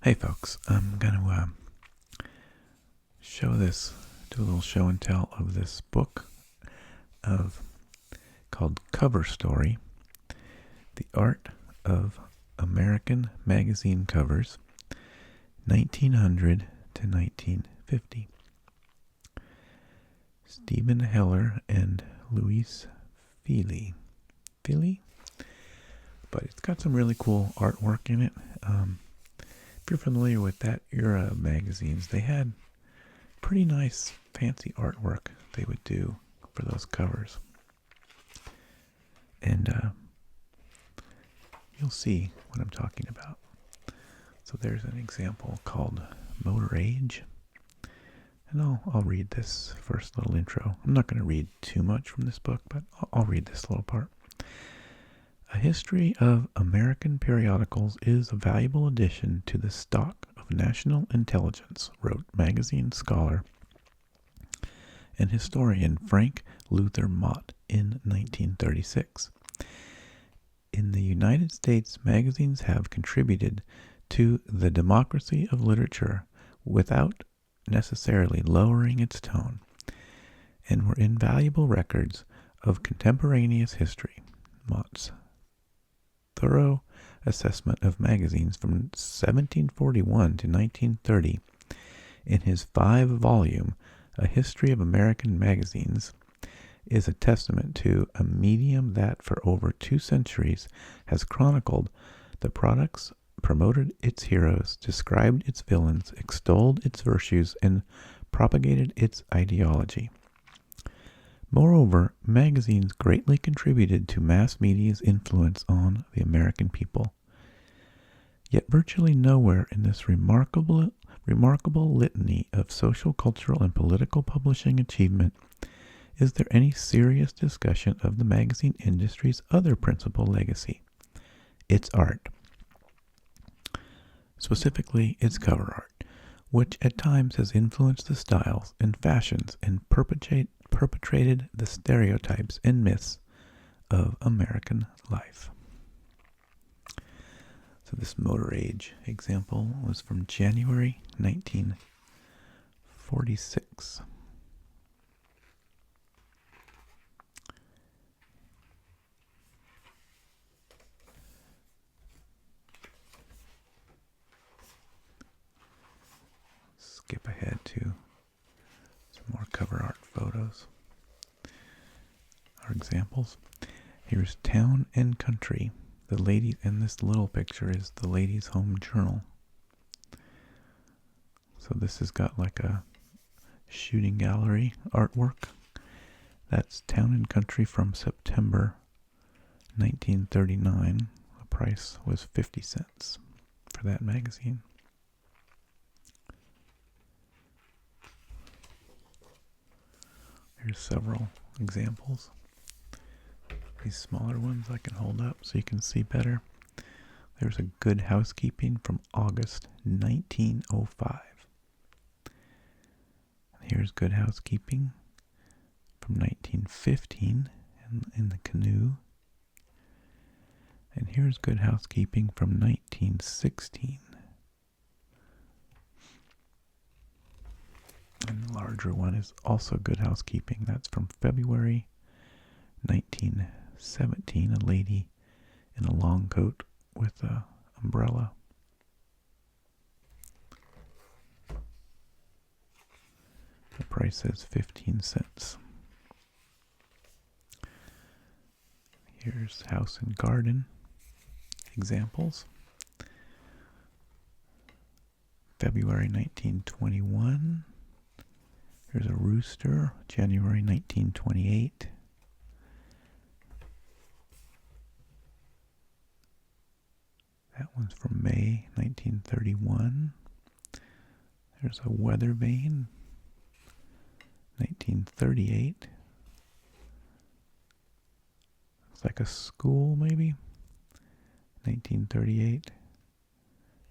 Hey folks, I'm going to do a little show and tell of this book called Cover Story, The Art of American Magazine Covers, 1900 to 1950. Stephen Heller and Louise Feely. But it's got some really cool artwork in it. If you're familiar with that era of magazines, they had pretty nice, fancy artwork they would do for those covers. And you'll see what I'm talking about. So there's an example called Motor Age. And I'll read this first little intro. I'm not going to read too much from this book, but I'll read this little part. A history of American periodicals is a valuable addition to the stock of national intelligence, wrote magazine scholar and historian Frank Luther Mott in 1936. In the United States, magazines have contributed to the democracy of literature without necessarily lowering its tone, and were invaluable records of contemporaneous history. Mott's thorough assessment of magazines from 1741 to 1930 in his 5-volume A History of American Magazines is a testament to a medium that for over 2 centuries has chronicled the products, promoted its heroes, described its villains, extolled its virtues, and propagated its ideology. Moreover, magazines greatly contributed to mass media's influence on the American people. Yet virtually nowhere in this remarkable litany of social, cultural, and political publishing achievement is there any serious discussion of the magazine industry's other principal legacy, its art. Specifically, its cover art, which at times has influenced the styles and fashions and perpetrated the stereotypes and myths of American life. So this Motor Age example was from January 1946. Skip ahead to some more cover art photos. Our examples. Here's Town and Country. The lady in this little picture is the Ladies' Home Journal. So this has got like a shooting gallery artwork. That's Town and Country from September 1939. The price was 50 cents for that magazine. Here's several examples. These smaller ones I can hold up so you can see better. There's a Good Housekeeping from August 1905. Here's Good Housekeeping from 1915 in the canoe. And here's Good Housekeeping from 1916. And the larger one is also Good Housekeeping. That's from February 1917. A lady in a long coat with an umbrella. The price says 15 cents. Here's House and Garden examples. February 1921. Here's a rooster, January 1928. That one's from May 1931. There's a weather vane, 1938. Looks like a school, maybe, 1938.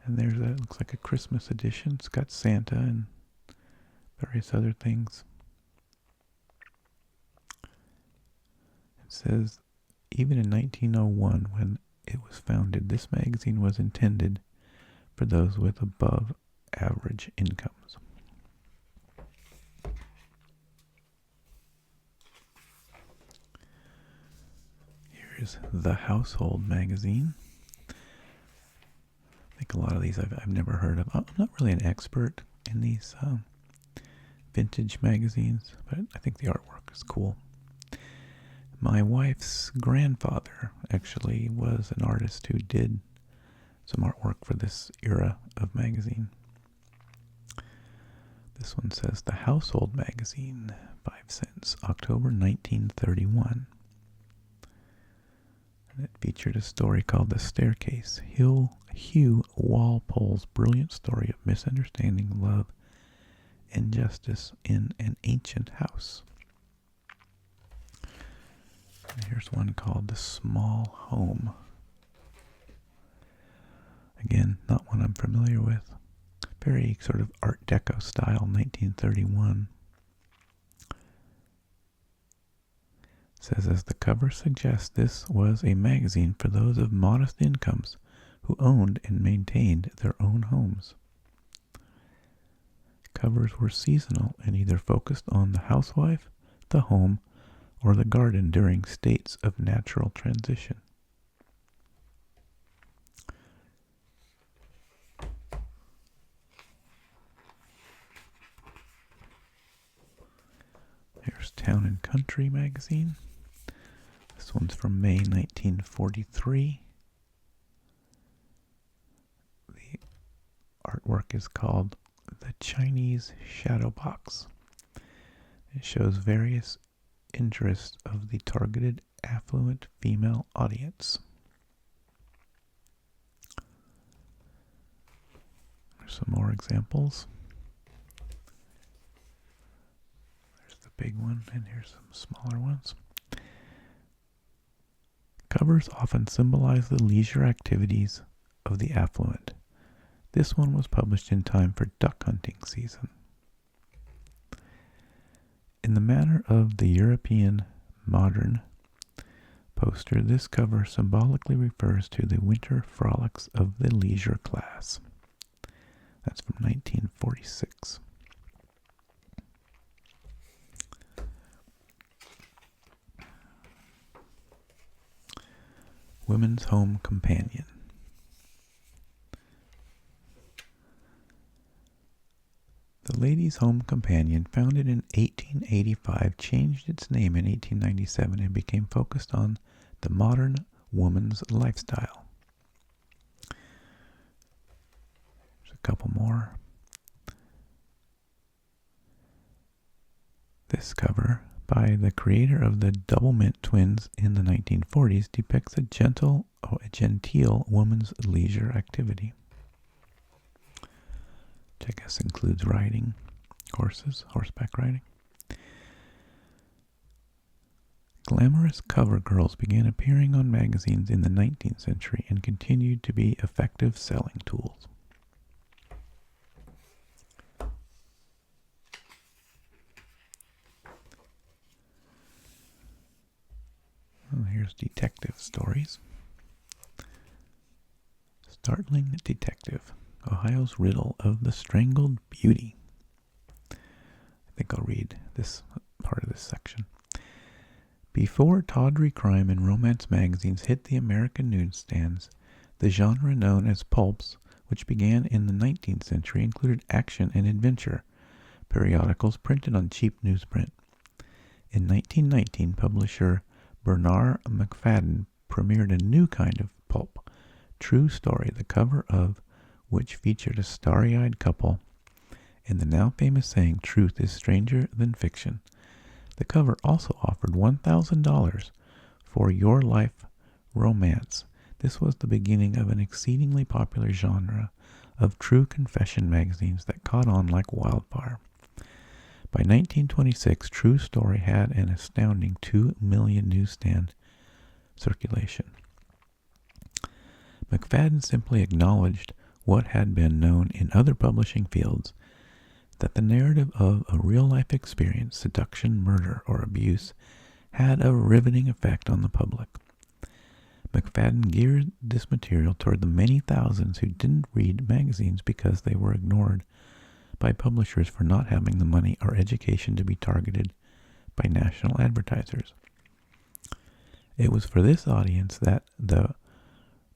And there's that, looks like a Christmas edition. It's got Santa and various other things. It says, even in 1901, when it was founded, this magazine was intended for those with above average incomes. Here's the Household magazine. I think a lot of these I've never heard of. I'm not really an expert in these vintage magazines, but I think the artwork is cool. My wife's grandfather actually was an artist who did some artwork for this era of magazine. This one says The Household Magazine, 5 cents, October 1931. And it featured a story called The Staircase, Hugh Walpole's brilliant story of misunderstanding, love, and justice in an ancient house. And here's one called The Small Home. Again, not one I'm familiar with. Very sort of Art Deco style, 1931. It says, as the cover suggests, this was a magazine for those of modest incomes who owned and maintained their own homes. Covers were seasonal and either focused on the housewife, the home, or the garden during states of natural transition. Here's Town and Country magazine. This one's from May 1943. The artwork is called The Chinese Shadow Box. It shows various interests of the targeted affluent female audience. There's some more examples. There's the big one, and here's some smaller ones. Covers often symbolize the leisure activities of the affluent. This one was published in time for duck hunting season. In the manner of the European modern poster, this cover symbolically refers to the winter frolics of the leisure class. That's from 1946. Women's Home Companion. The Ladies' Home Companion, founded in 1885, changed its name in 1897 and became focused on the modern woman's lifestyle. There's a couple more. This cover, by the creator of the Double Mint twins in the 1940s, depicts a genteel woman's leisure activity, which I guess includes riding horses, horseback riding. Glamorous cover girls began appearing on magazines in the 19th century and continued to be effective selling tools. Well, here's detective stories. Startling Detective, Ohio's Riddle of the Strangled Beauty. I think I'll read this part of this section. Before tawdry crime and romance magazines hit the American newsstands, the genre known as pulps, which began in the 19th century, included action and adventure periodicals printed on cheap newsprint. In 1919, publisher Bernard McFadden premiered a new kind of pulp, True Story, the cover of which featured a starry-eyed couple and the now famous saying, "Truth is stranger than fiction." The cover also offered $1,000 for Your Life Romance. This was the beginning of an exceedingly popular genre of true confession magazines that caught on like wildfire. By 1926, True Story had an astounding 2 million newsstand circulation. McFadden simply acknowledged what had been known in other publishing fields, that the narrative of a real-life experience, seduction, murder, or abuse, had a riveting effect on the public. McFadden geared this material toward the many thousands who didn't read magazines because they were ignored by publishers for not having the money or education to be targeted by national advertisers. It was for this audience that the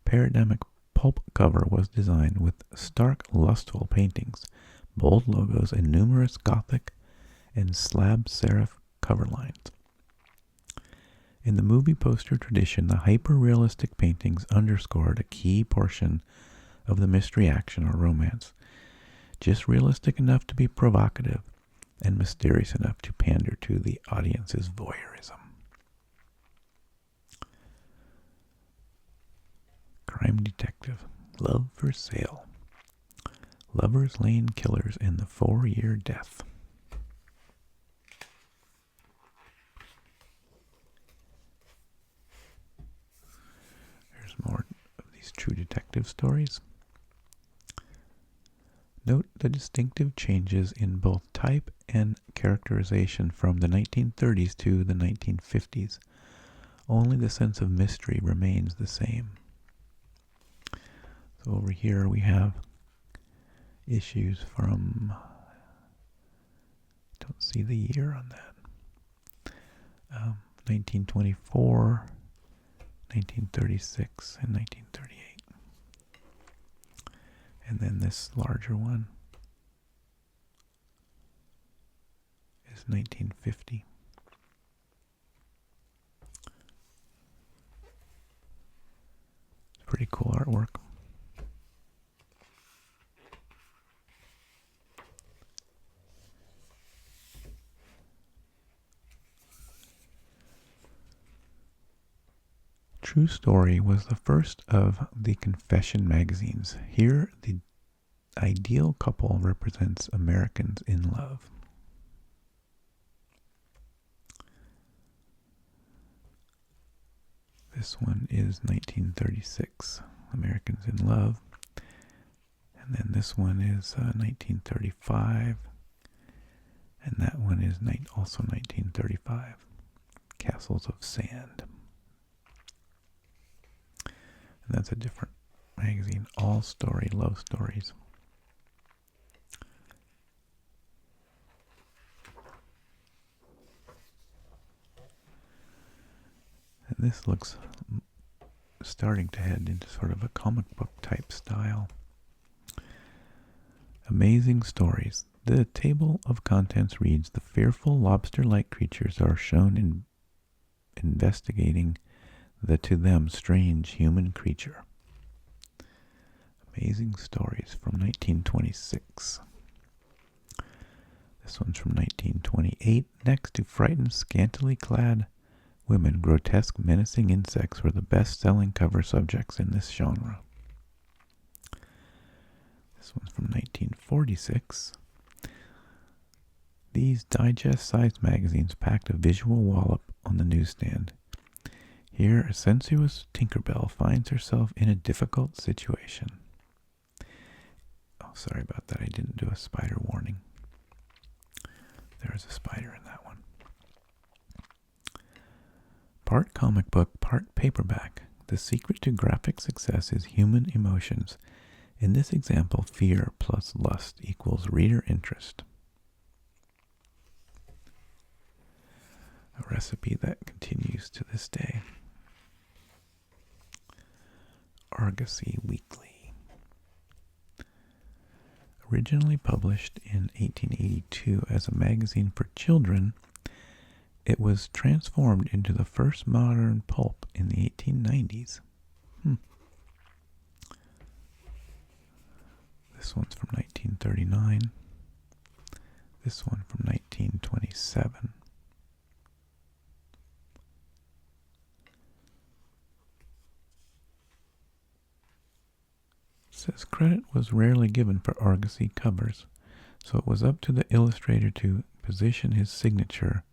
paradigmic pulp cover was designed with stark, lustful paintings, bold logos, and numerous Gothic and slab serif cover lines. In the movie poster tradition, the hyper-realistic paintings underscored a key portion of the mystery action or romance, just realistic enough to be provocative and mysterious enough to pander to the audience's voyeurism. Crime Detective, Love for Sale. Lovers, Lane Killers, and the 4-Year Death. There's more of these true detective stories. Note the distinctive changes in both type and characterization from the 1930s to the 1950s. Only the sense of mystery remains the same. So over here we have issues from, don't see the year on that, 1924, 1936, and 1938. And then this larger one is 1950. It's pretty cool artwork. True Story was the first of the confession magazines. Here, the ideal couple represents Americans in love. This one is 1936, Americans in Love. And then this one is 1935. And that one is also 1935, Castles of Sand. And that's a different magazine, All Story Love Stories. And this looks starting to head into sort of a comic book type style. Amazing Stories. The table of contents reads, the fearful lobster-like creatures are shown in investigating the to them strange human creature. Amazing Stories from 1926. This one's from 1928. Next to frightened, scantily clad women, grotesque, menacing insects were the best-selling cover subjects in this genre. This one's from 1946. These digest-sized magazines packed a visual wallop on the newsstand. Here, a sensuous Tinkerbell finds herself in a difficult situation. Oh, sorry about that. I didn't do a spider warning. There's a spider in that one. Part comic book, part paperback. The secret to graphic success is human emotions. In this example, fear plus lust equals reader interest. A recipe that continues to this day. Argosy Weekly. Originally published in 1882 as a magazine for children, it was transformed into the first modern pulp in the 1890s. This one's from 1939. This one from 1927. Says credit was rarely given for Argosy covers, so it was up to the illustrator to position his signature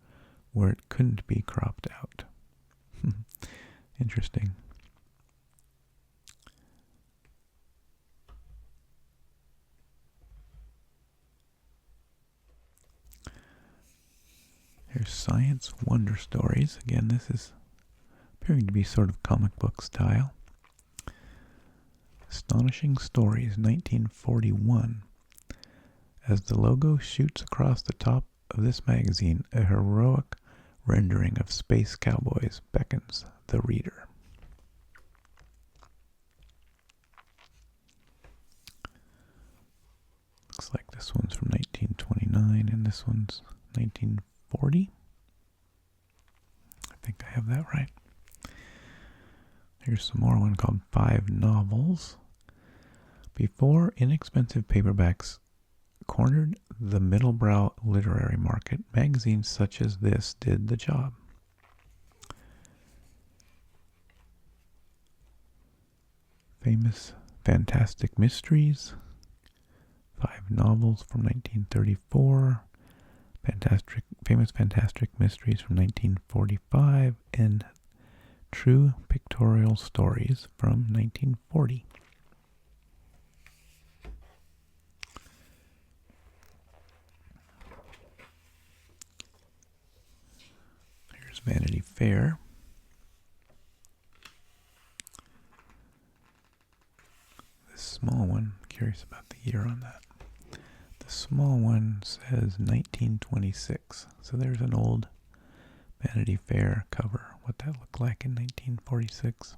where it couldn't be cropped out. Interesting. Here's Science Wonder Stories. Again, this is appearing to be sort of comic book style. Astonishing Stories, 1941. As the logo shoots across the top of this magazine, a heroic rendering of space cowboys beckons the reader. Looks like this one's from 1929 and this one's 1940. I think I have that right. Here's some more, one called 5 Novels. Before inexpensive paperbacks cornered the middlebrow literary market, magazines such as this did the job. Famous Fantastic Mysteries, 5 Novels from 1934, Famous Fantastic Mysteries from 1945, and True Pictorial Stories from 1940. Here's Vanity Fair. This small one, curious about the year on that. The small one says 1926. So there's an old Vanity Fair cover. What that looked like in 1946.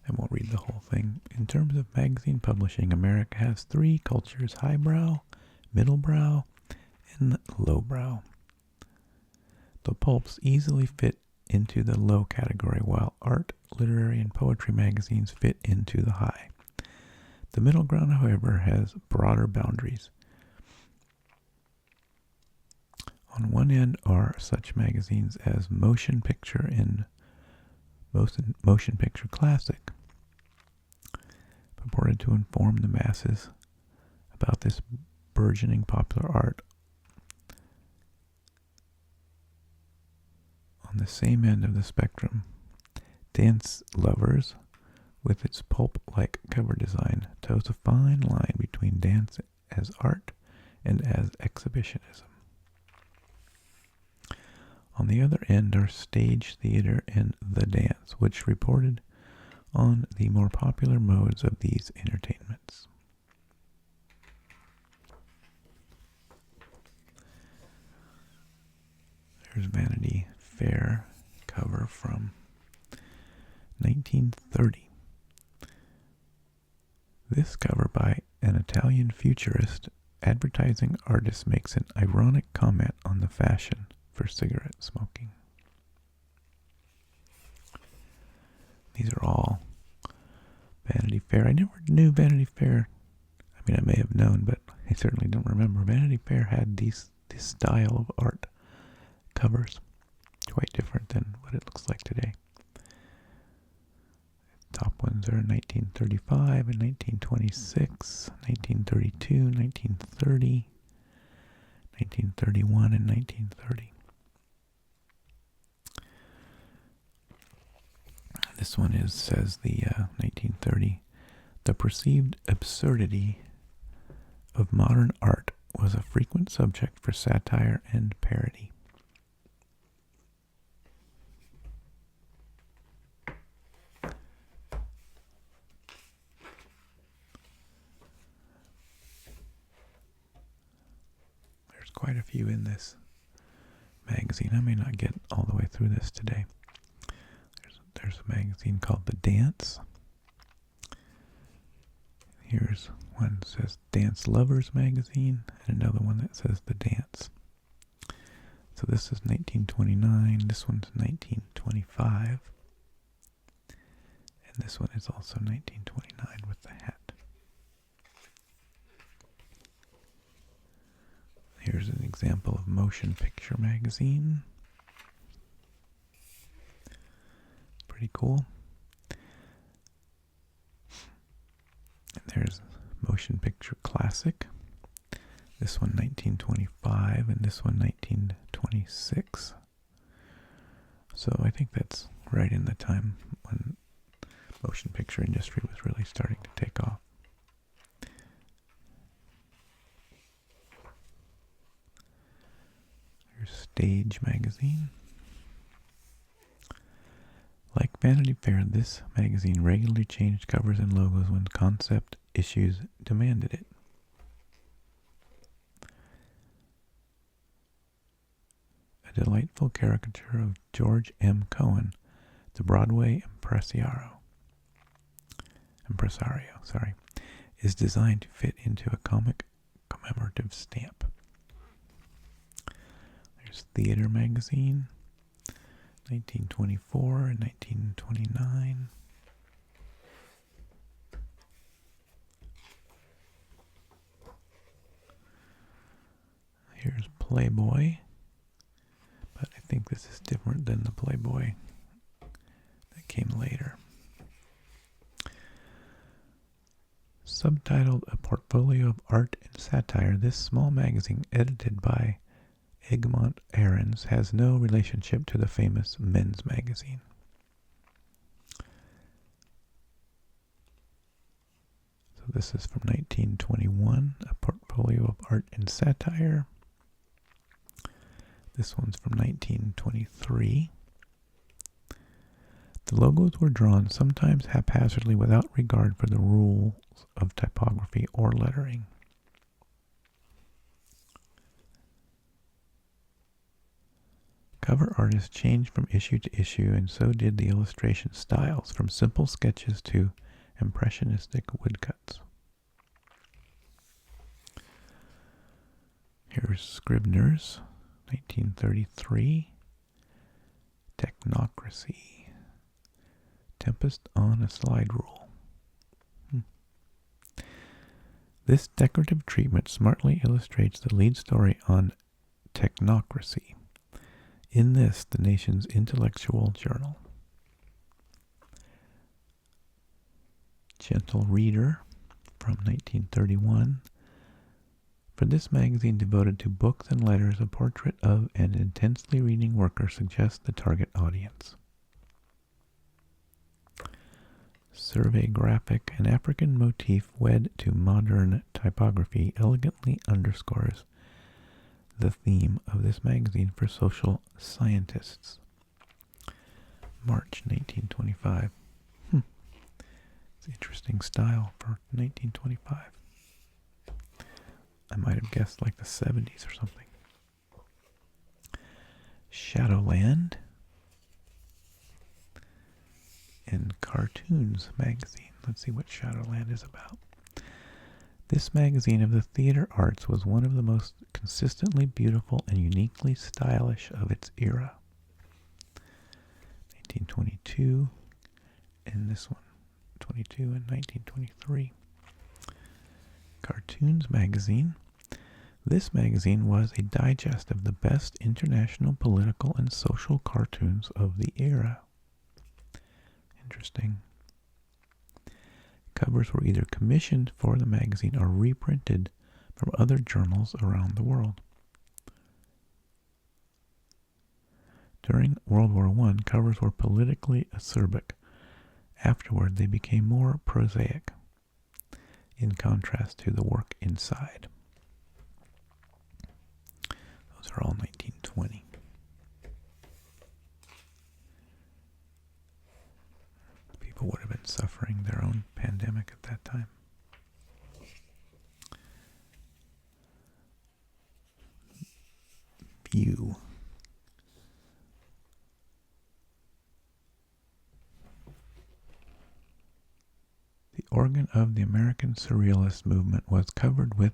And we'll read the whole thing. In terms of magazine publishing, America has 3 cultures: highbrow, middlebrow, and lowbrow. The pulps easily fit into the low category, while art, literary, and poetry magazines fit into the high. The middle ground, however, has broader boundaries. On one end are such magazines as Motion Picture and Motion Picture Classic, purported to inform the masses about this burgeoning popular art. On the same end of the spectrum, Dance Lovers, with its pulp-like cover design, toes a fine line between dance as art and as exhibitionism. On the other end are Stage Theater and The Dance, which reported on the more popular modes of these entertainments. There's Vanity Fair cover from 1930. This cover by an Italian futurist advertising artist makes an ironic comment on the fashion for cigarette smoking. These are all Vanity Fair. I never knew Vanity Fair. I mean, I may have known, but I certainly don't remember. Vanity Fair had this style of art covers. Quite different than what it looks like today. Top ones are 1935 and 1926, 1932, 1930, 1931, and 1930. This one says the 1930. The perceived absurdity of modern art was a frequent subject for satire and parody. There's quite a few in this magazine. I may not get all the way through this today. There's a magazine called The Dance. Here's one that says Dance Lovers Magazine, and another one that says The Dance. So this is 1929, this one's 1925, and this one is also 1929 with the hat. Here's an example of Motion Picture Magazine. Pretty cool. And there's Motion Picture Classic. This one 1925 and this one 1926. So I think that's right in the time when motion picture industry was really starting to take off. Stage magazine. Like Vanity Fair, this magazine regularly changed covers and logos when concept issues demanded it. A delightful caricature of George M. Cohan, the Broadway impresario, is designed to fit into a comic commemorative stamp. There's Theater magazine, 1924 and 1929. Here's Playboy, but I think this is different than the Playboy that came later. Subtitled A Portfolio of Art and Satire, this small magazine, edited by Egmont Ahrens, has no relationship to the famous men's magazine. So this is from 1921, A Portfolio of Art and Satire. This one's from 1923. The logos were drawn sometimes haphazardly without regard for the rules of typography or lettering. Cover artists changed from issue to issue, and so did the illustration styles, from simple sketches to impressionistic woodcuts. Here's Scribner's, 1933, Technocracy, Tempest on a Slide Rule. This decorative treatment smartly illustrates the lead story on Technocracy. In this, the nation's intellectual journal. Gentle Reader from 1931. For this magazine devoted to books and letters, a portrait of an intensely reading worker suggests the target audience. Survey Graphic, an African motif wed to modern typography, elegantly underscores the theme of this magazine for social scientists. March 1925. It's interesting style for 1925. I might have guessed like the 70s or something. Shadowland and Cartoons magazine. Let's see what Shadowland is about. This magazine of the theater arts was one of the most consistently beautiful and uniquely stylish of its era. 1922, and this one, 22 and 1923. Cartoons magazine. This magazine was a digest of the best international political and social cartoons of the era. Interesting. Covers were either commissioned for the magazine or reprinted from other journals around the world. During World War I, covers were politically acerbic. Afterward, they became more prosaic, in contrast to the work inside. Those are all 1920. People would have been suffering their own pandemic at that time. View. The organ of the American Surrealist movement was covered with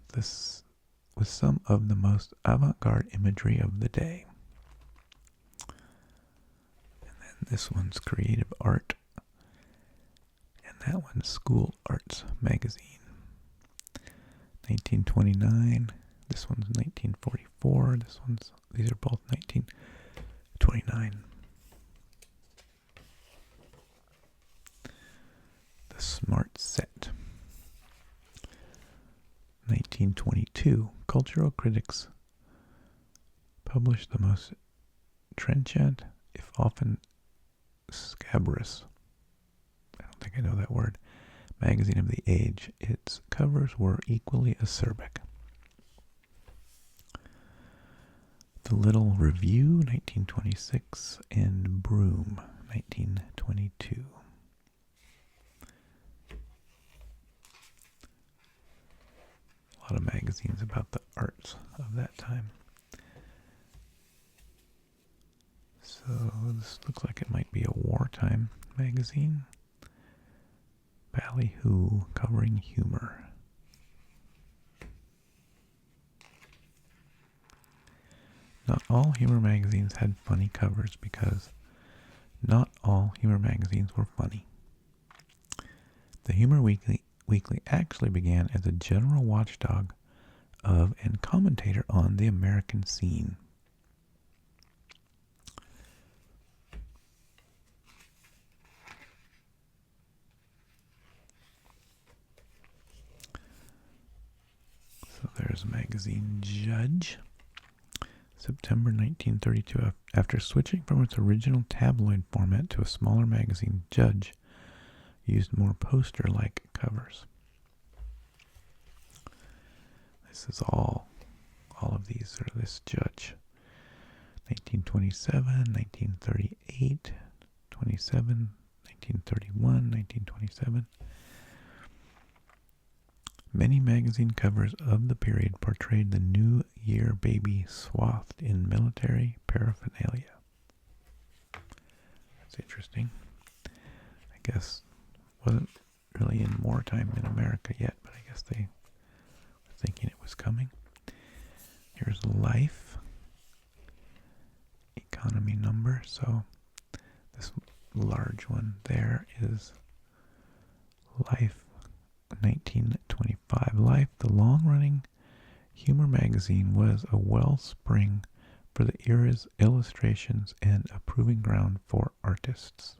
some of the most avant-garde imagery of the day. And then this one's Creative Art. And that one's School Arts magazine. 1929. This one's 1944. These are both 1929. The Smart Set. 1922. Cultural critics published the most trenchant, if often scabrous, I don't think I know that word, magazine of the age. Its covers were equally acerbic. The Little Review, 1926, and Broom, 1922. A lot of magazines about the arts of that time. So this looks like it might be a wartime magazine. Ballyhoo, covering humor. Not all humor magazines had funny covers because not all humor magazines were funny. The Humor Weekly actually began as a general watchdog of and commentator on the American scene. So there's magazine Judge. September 1932, after switching from its original tabloid format to a smaller magazine, Judge used more poster-like covers. This is all of these are this Judge. 1927, 1938, 27, 1931, 1927. Many magazine covers of the period portrayed the New Year baby swathed in military paraphernalia. That's interesting. I guess wasn't really in wartime in America yet, but I guess they were thinking it was coming. Here's Life. Economy number. So this large one there is Life 1925. Life, the long-running humor magazine, was a wellspring for the era's illustrations and a proving ground for artists.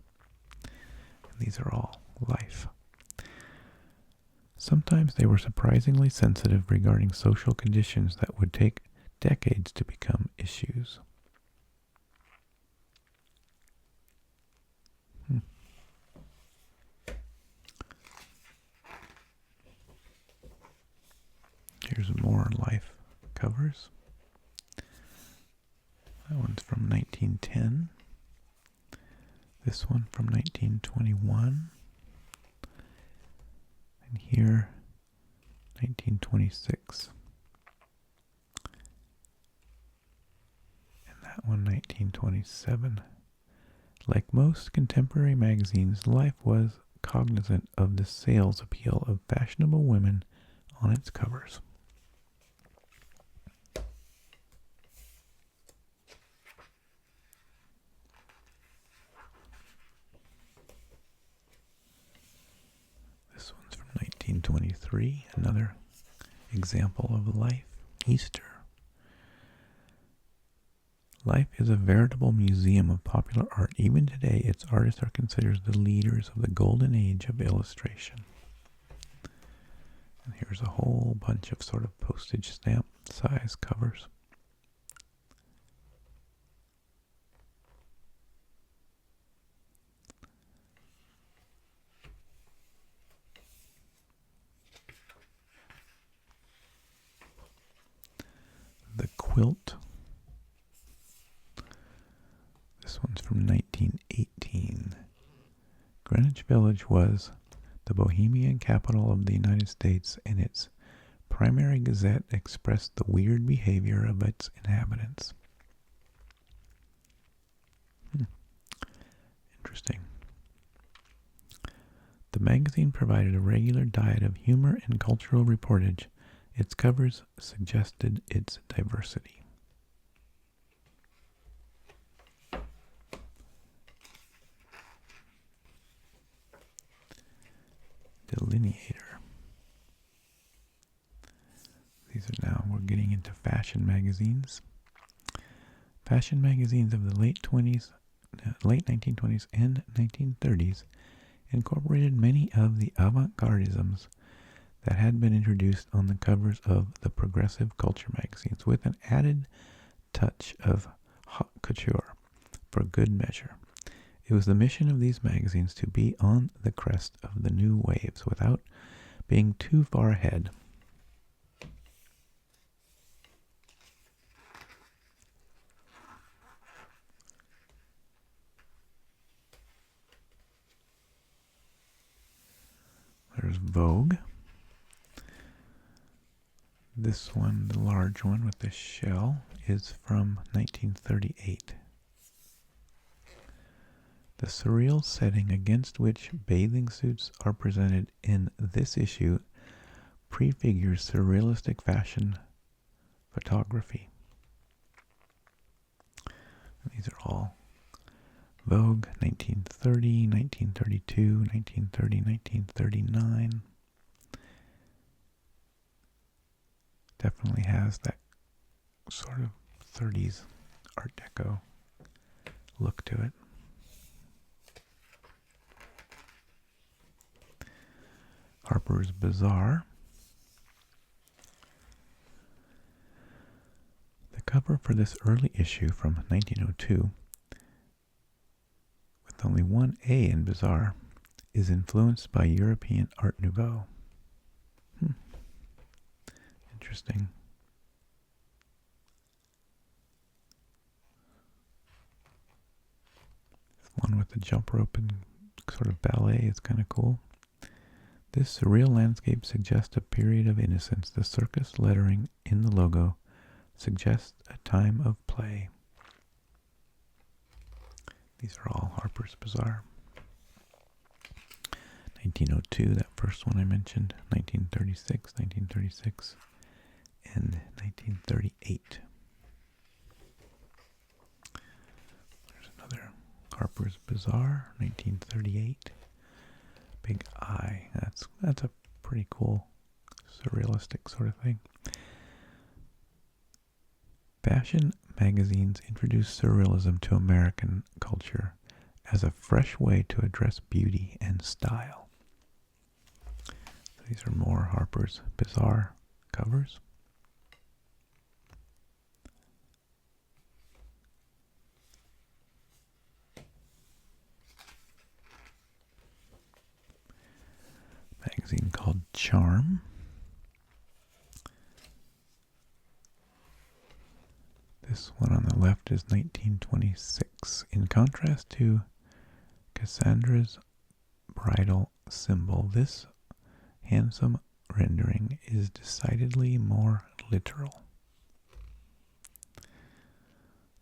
And these are all Life. Sometimes they were surprisingly sensitive regarding social conditions that would take decades to become issues. Here's more Life covers. That one's from 1910. This one from 1921. And here, 1926. And that one, 1927. Like most contemporary magazines, Life was cognizant of the sales appeal of fashionable women on its covers. This one's from 1923, another example of Life. Easter. Life is a veritable museum of popular art. Even today, its artists are considered the leaders of the golden age of illustration. And here's a whole bunch of sort of postage stamp size covers. The Quilt. This one's from 1918. Greenwich Village was the Bohemian capital of the United States, and its primary gazette expressed the weird behavior of its inhabitants. Interesting. The magazine provided a regular diet of humor and cultural reportage. Its covers suggested its diversity. Delineator. These are now, we're getting into fashion magazines. Fashion magazines of the late 1920s and 1930s incorporated many of the avant-gardisms that had been introduced on the covers of the progressive culture magazines, with an added touch of haute couture for good measure. It was the mission of these magazines to be on the crest of the new waves without being too far ahead. There's Vogue. This one, the large one with the shell, is from 1938. The surreal setting against which bathing suits are presented in this issue prefigures surrealistic fashion photography. And these are all Vogue, 1930, 1932, 1930, 1939. Definitely has that sort of 30s Art Deco look to it. Harper's Bazaar. The cover for this early issue from 1902, with only one A in Bazaar, is influenced by European Art Nouveau. Interesting. This one with the jump rope and sort of ballet is kind of cool. This surreal landscape suggests a period of innocence. The circus lettering in the logo suggests a time of play. These are all Harper's Bazaar. 1902, that first one I mentioned. 1936, and 1938. There's another Harper's Bazaar, 1938. Big eye. That's a pretty cool surrealistic sort of thing. Fashion magazines introduced surrealism to American culture as a fresh way to address beauty and style. So these are more Harper's Bazaar covers. Magazine called Charm. This one on the left is 1926. In contrast to Cassandra's bridal symbol, this handsome rendering is decidedly more literal.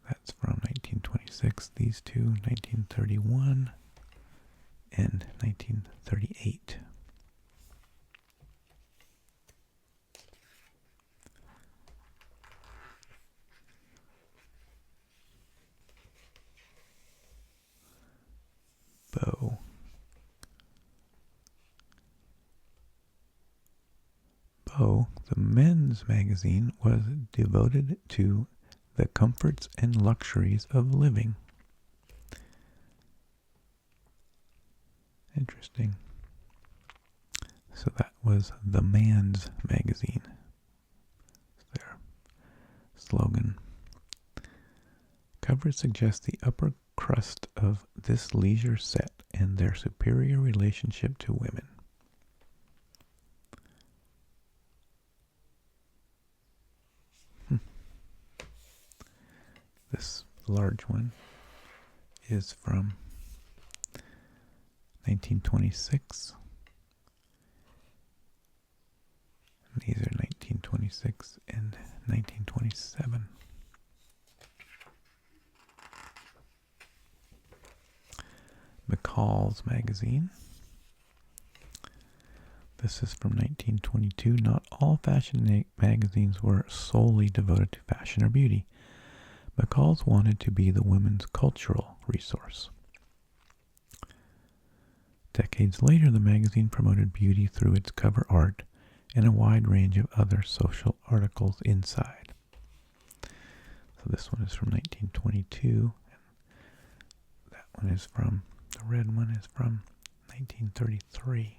That's from 1926. These two, 1931 and 1938. Bow. Bow, the men's magazine, was devoted to the comforts and luxuries of living. Interesting. So that was the man's magazine. That's their slogan. Cover suggests the upper crust of this leisure set and their superior relationship to women. This large one is from 1926. And these are 1926 and 1927. McCall's magazine. This is from 1922. Not all fashion magazines were solely devoted to fashion or beauty. McCall's wanted to be the women's cultural resource. Decades later, the magazine promoted beauty through its cover art and a wide range of other social articles inside. So this one is from 1922. And that one is from, the red one is from 1933.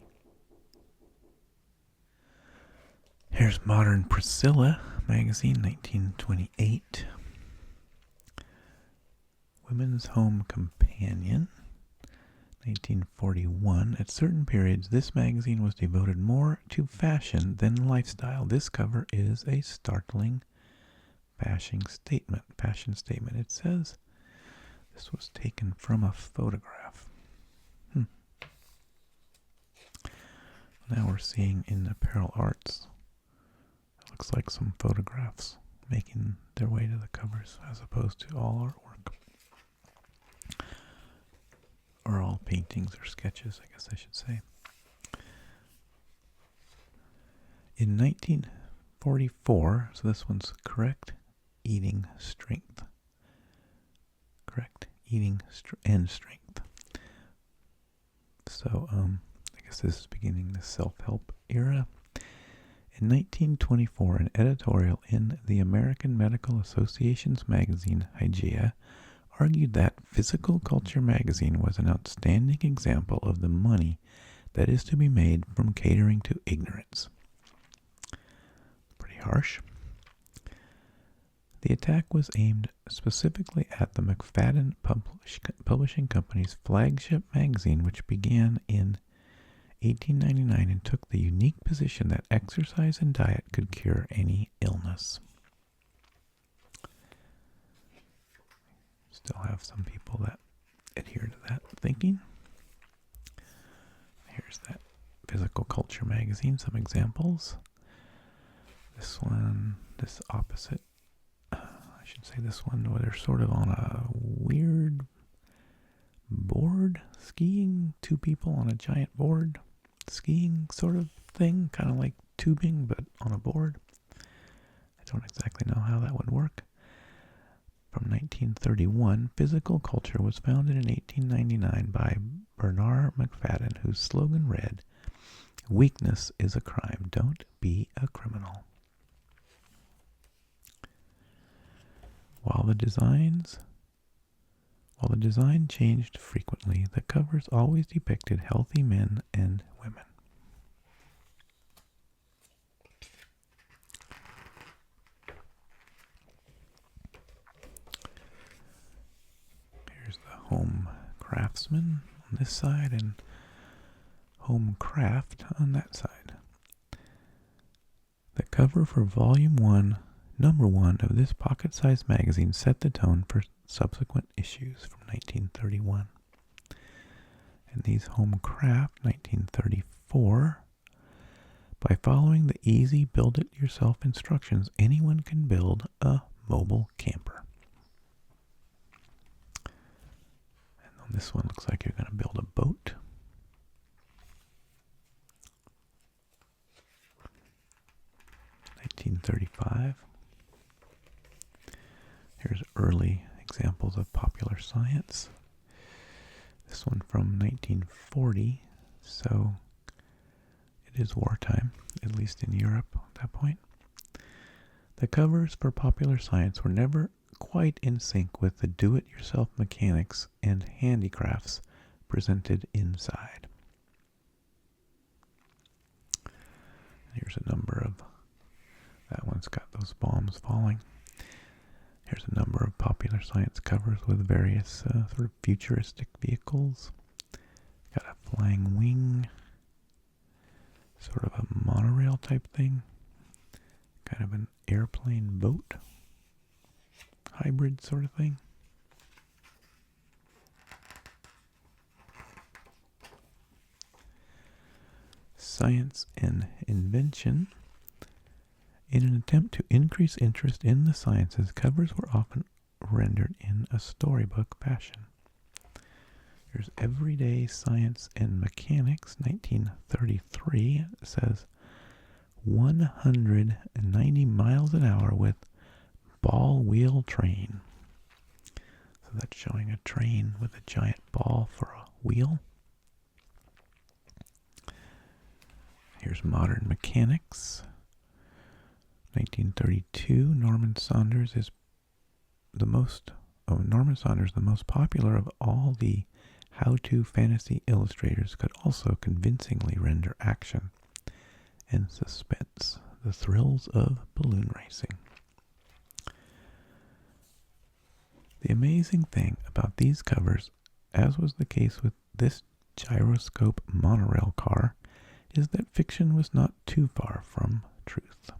Here's Modern Priscilla magazine, 1928. Women's Home Companion, 1941. At certain periods, this magazine was devoted more to fashion than lifestyle. This cover is a startling fashion statement. It says this was taken from a photograph. Now we're seeing in apparel arts, it looks like some photographs making their way to the covers as opposed to all artwork. Or all paintings or sketches, I guess I should say. In 1944, so this one's correct eating strength. Correct eating and strength. So, I guess this is beginning the self-help era. In 1924, an editorial in the American Medical Association's magazine, Hygeia, argued that Physical Culture magazine was an outstanding example of the money that is to be made from catering to ignorance. Pretty harsh. The attack was aimed specifically at the McFadden Publishing Company's flagship magazine, which began in 1899 and took the unique position that exercise and diet could cure any illness. Still have some people that adhere to that thinking. Here's that Physical Culture magazine, some examples. This one, this opposite, I should say this one, where they're sort of on a weird board, skiing, two people on a giant board, skiing sort of thing, kind of like tubing, but on a board. I don't exactly know how that would work. From 1931, Physical Culture was founded in 1899 by Bernard McFadden, whose slogan read, "Weakness is a crime, don't be a criminal." While the design changed frequently, the covers always depicted healthy men and women. Here's the Home Craftsman on this side and Home Craft on that side. The cover for Volume 1, Number 1 of this pocket-sized magazine set the tone for subsequent issues from 1931. And these Home Craft, 1934. By following the easy build-it-yourself instructions, anyone can build a mobile camper. And on this one, looks like you're going to build a boat. (1935). Here's early examples of popular science. This one from 1940, so it is wartime, at least in Europe at that point. The covers for popular science were never quite in sync with the do-it-yourself mechanics and handicrafts presented inside. Here's a number of, that one's got those bombs falling. Here's a number of popular science covers with various sort of futuristic vehicles. Got a flying wing, sort of a monorail type thing, kind of an airplane boat, hybrid sort of thing. Science and invention. In an attempt to increase interest in the sciences, covers were often rendered in a storybook fashion. Here's Everyday Science and Mechanics, 1933. It says 190 miles an hour with ball wheel train. So that's showing a train with a giant ball for a wheel. Here's Modern Mechanics. 1932, Norman Saunders, the most popular of all the how-to fantasy illustrators, could also convincingly render action and suspense, the thrills of balloon racing. The amazing thing about these covers, as was the case with this gyroscope monorail car, is that fiction was not too far from truth.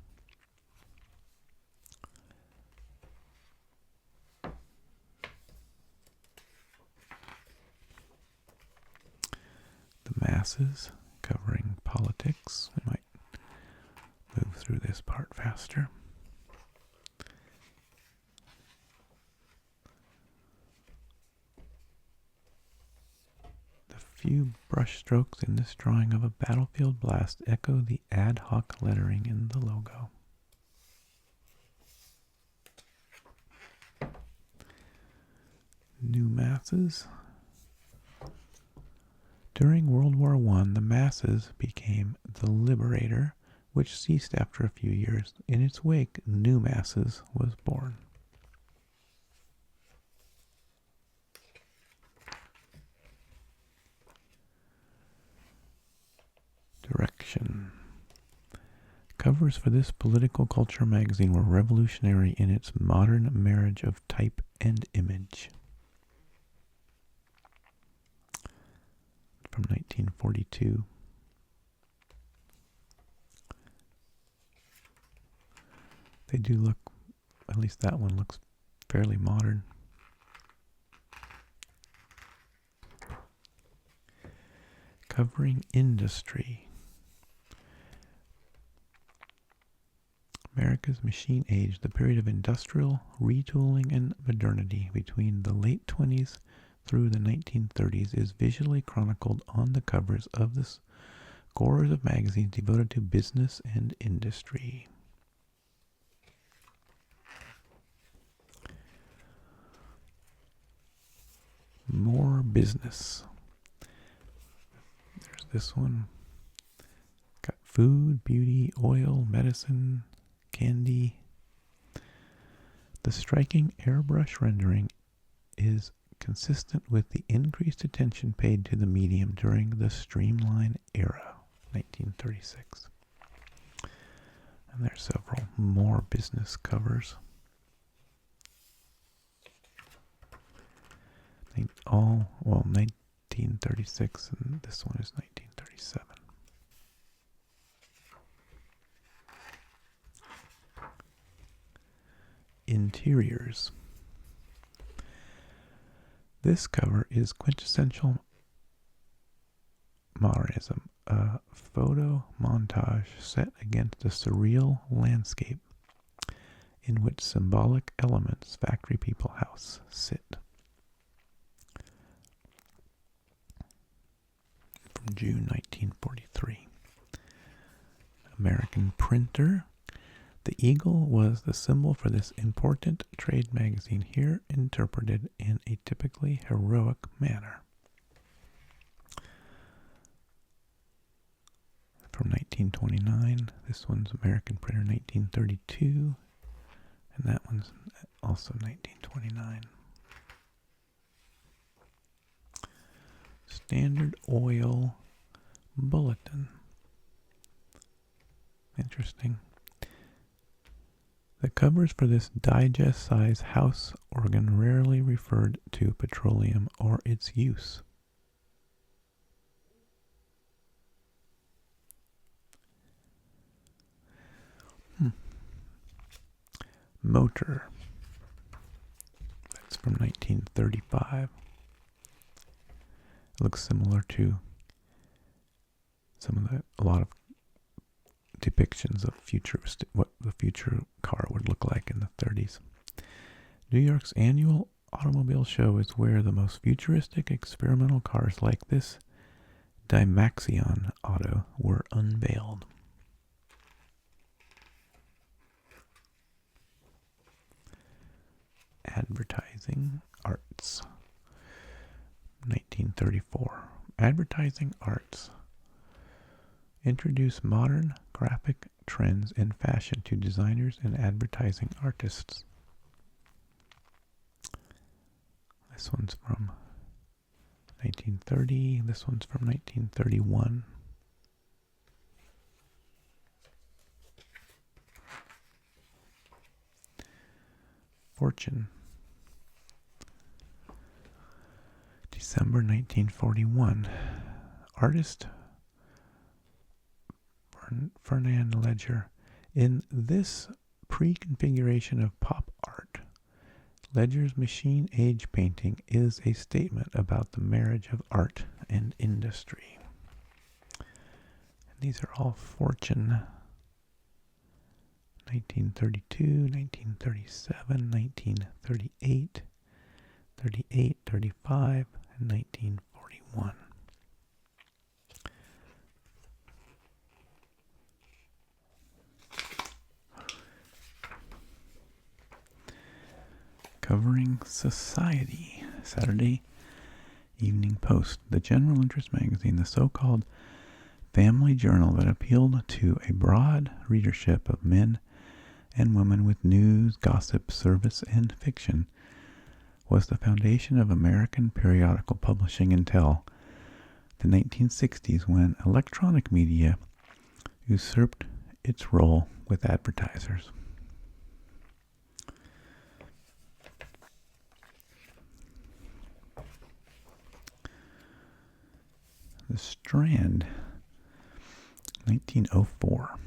The masses, covering politics. We might move through this part faster. The few brush strokes in this drawing of a battlefield blast echo the ad hoc lettering in the logo. New masses. During World War I, the masses became the Liberator, which ceased after a few years. In its wake, New Masses was born. Direction. Covers for this political culture magazine were revolutionary in its modern marriage of type and image. From 1942. They do look, at least that one looks fairly modern. Covering industry. America's machine age, the period of industrial retooling and modernity between the late 20s through the 1930s, is visually chronicled on the covers of the scores of magazines devoted to business and industry. More business. There's this one. Got food, beauty, oil, medicine, candy. The striking airbrush rendering is consistent with the increased attention paid to the medium during the Streamline era, 1936. And there's several more business covers. All, well, 1936, and this one is 1937. Interiors. This cover is quintessential modernism, a photo montage set against a surreal landscape in which symbolic elements, factory people house, sit. From June 1943. American printer. The eagle was the symbol for this important trade magazine, here interpreted in a typically heroic manner. From 1929, this one's American printer 1932, and that one's also 1929. Standard Oil Bulletin. Interesting. The covers for this digest-size house organ rarely referred to petroleum or its use. Motor. That's from 1935. It looks similar to a lot of depictions of what the future car would look like in the 30s. New York's annual automobile show is where the most futuristic experimental cars like this Dymaxion auto were unveiled. Advertising arts. 1934. Advertising arts introduce modern graphic trends and fashion to designers and advertising artists. This one's from 1930. This one's from 1931. Fortune. December 1941. Artist Fernand Ledger. In this pre-configuration of pop art, Ledger's machine age painting is a statement about the marriage of art and industry. These are all Fortune. 1932, 1937, 1938, 38, 35, and 1941. Covering Society, Saturday Evening Post, the general interest magazine, the so-called family journal that appealed to a broad readership of men and women with news, gossip, service, and fiction, was the foundation of American periodical publishing until the 1960s, when electronic media usurped its role with advertisers. The Strand, 1904.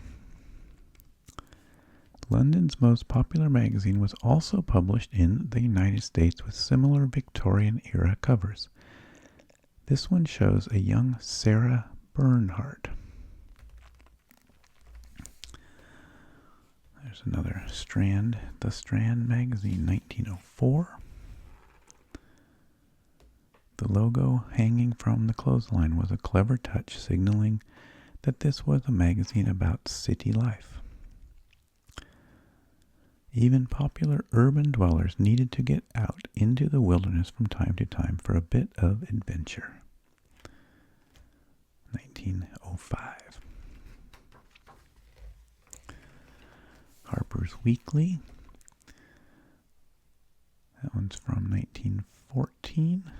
London's most popular magazine was also published in the United States with similar Victorian-era covers. This one shows a young Sarah Bernhardt. There's another Strand, The Strand magazine, 1904. The logo hanging from the clothesline was a clever touch, signaling that this was a magazine about city life. Even popular urban dwellers needed to get out into the wilderness from time to time for a bit of adventure. 1905. Harper's Weekly. That one's from 1914.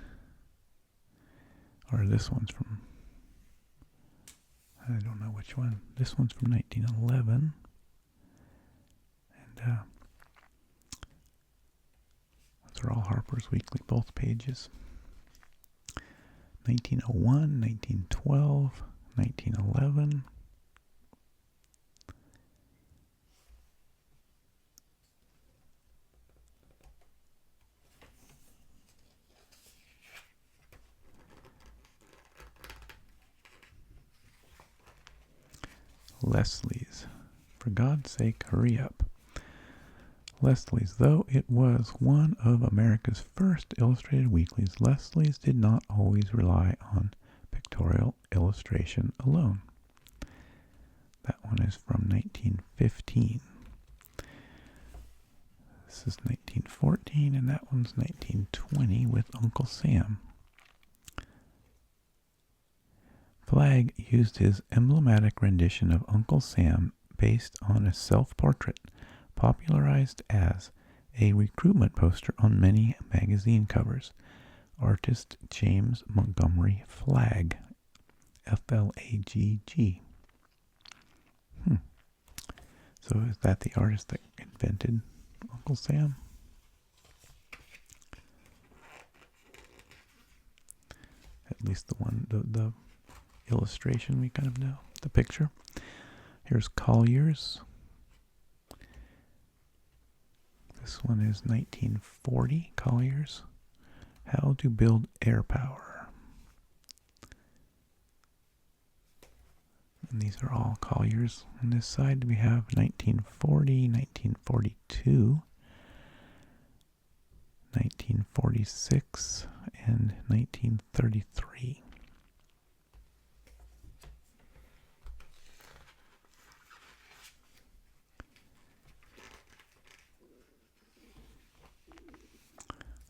Or this one's from, I don't know which one. This one's from 1911. And those are all Harper's Weekly, both pages. 1901, 1912, 1911. Leslie's. For God's sake, hurry up. Leslie's, though it was one of America's first illustrated weeklies, Leslie's did not always rely on pictorial illustration alone. That one is from 1915. This is 1914, and that one's 1920 with Uncle Sam. Flagg used his emblematic rendition of Uncle Sam based on a self-portrait, popularized as a recruitment poster on many magazine covers. Artist James Montgomery Flagg, Flagg. So is that the artist that invented Uncle Sam? At least the one, the illustration we kind of know, the picture. Here's Collier's. This one is 1940, Collier's. How to Build Air Power. And these are all Collier's. On this side we have 1940, 1942, 1946, and 1933.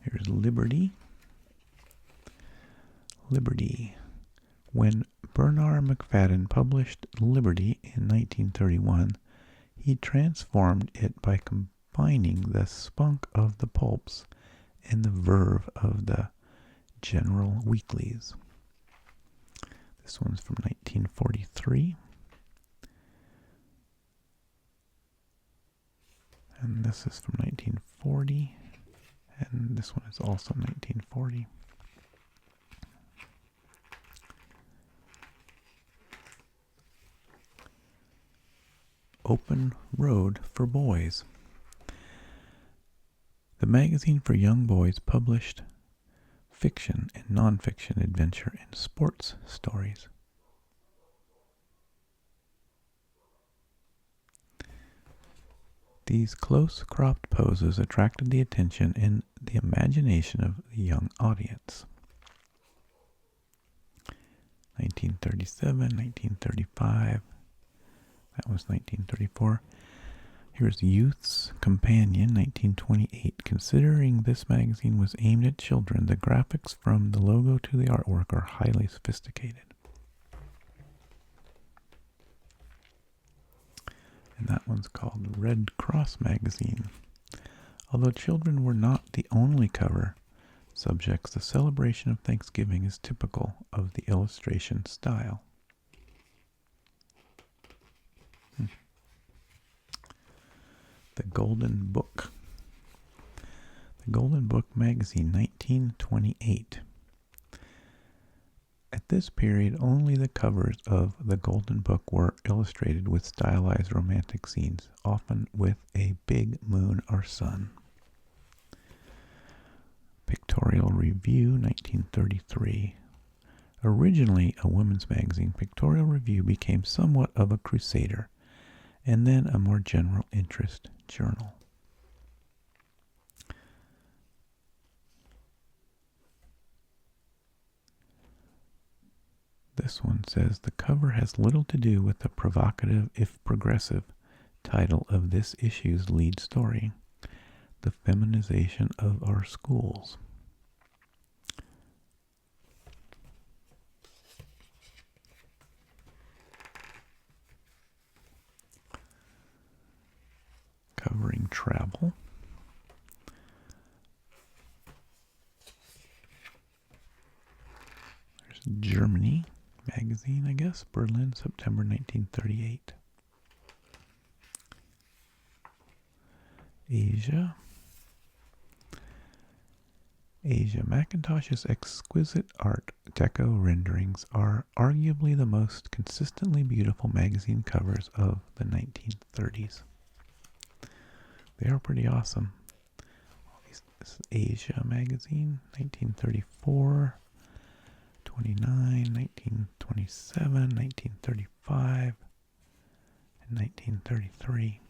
Here's Liberty. Liberty. When Bernard McFadden published Liberty in 1931, he transformed it by combining the spunk of the pulps and the verve of the general weeklies. This one's from 1943. And this is from 1940. And this one is also 1940. Open Road for Boys. The magazine for young boys published fiction and nonfiction, adventure, and sports stories. These close-cropped poses attracted the attention and the imagination of the young audience. 1937, 1935, that was 1934. Here's Youth's Companion, 1928. Considering this magazine was aimed at children, the graphics from the logo to the artwork are highly sophisticated. And that one's called Red Cross Magazine. Although children were not the only cover subjects, the celebration of Thanksgiving is typical of the illustration style. The Golden Book. The Golden Book Magazine, 1928. At this period, only the covers of the Golden Book were illustrated with stylized romantic scenes, often with a big moon or sun. Pictorial Review, 1933. Originally a women's magazine, Pictorial Review became somewhat of a crusader, and then a more general interest journal. This one says, the cover has little to do with the provocative, if progressive, title of this issue's lead story, The Feminization of Our Schools. Covering travel. There's Germany magazine, I guess, Berlin, September 1938. Asia. Macintosh's exquisite Art Deco renderings are arguably the most consistently beautiful magazine covers of the 1930s. They are pretty awesome. This is Asia magazine, 1934, 29, 1927, 1935, and 1933.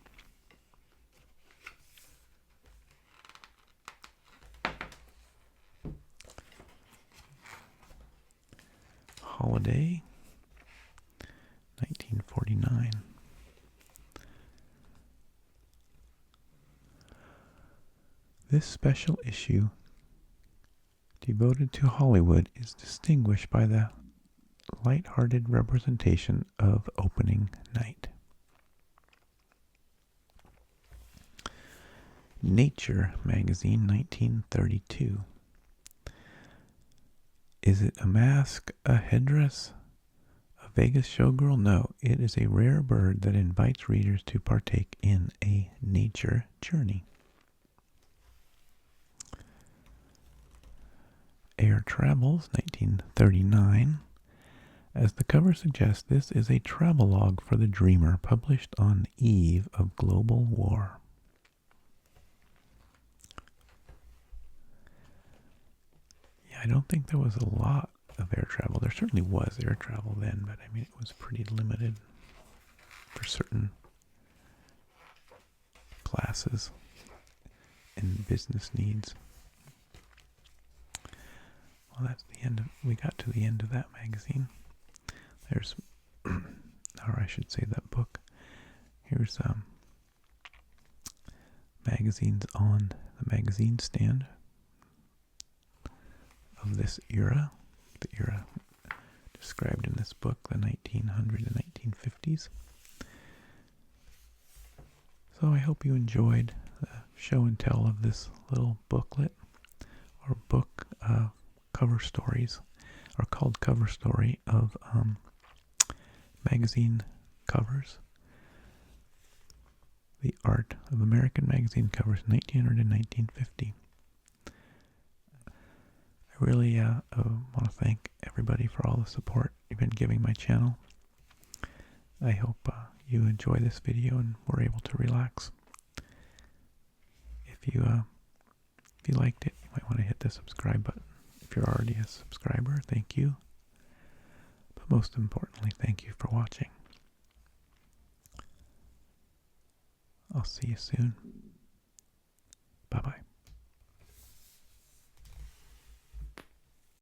Holiday, 1949. This special issue, devoted to Hollywood, is distinguished by the light-hearted representation of opening night. Nature magazine, 1932. Is it a mask, a headdress, a Vegas showgirl? No, it is a rare bird that invites readers to partake in a nature journey. Air Travels, 1939. As the cover suggests, this is a travelogue for the dreamer, published on the eve of global war. Yeah, I don't think there was a lot of air travel. There certainly was air travel then, but I mean, it was pretty limited for certain classes and business needs. Well, that's the end of, we got to the end of that magazine. There's, or I should say that book. Here's magazines on the magazine stand of this era, the era described in this book, the 1900 and 1950s. So I hope you enjoyed the show and tell of this little booklet, or book cover stories, or called Cover Story, of magazine covers. The Art of American Magazine Covers, 1900 and 1950. I really want to thank everybody for all the support you've been giving my channel. I hope you enjoy this video and were able to relax. If you liked it, you might want to hit the subscribe button. If you're already a subscriber, thank you. But most importantly, thank you for watching. I'll see you soon.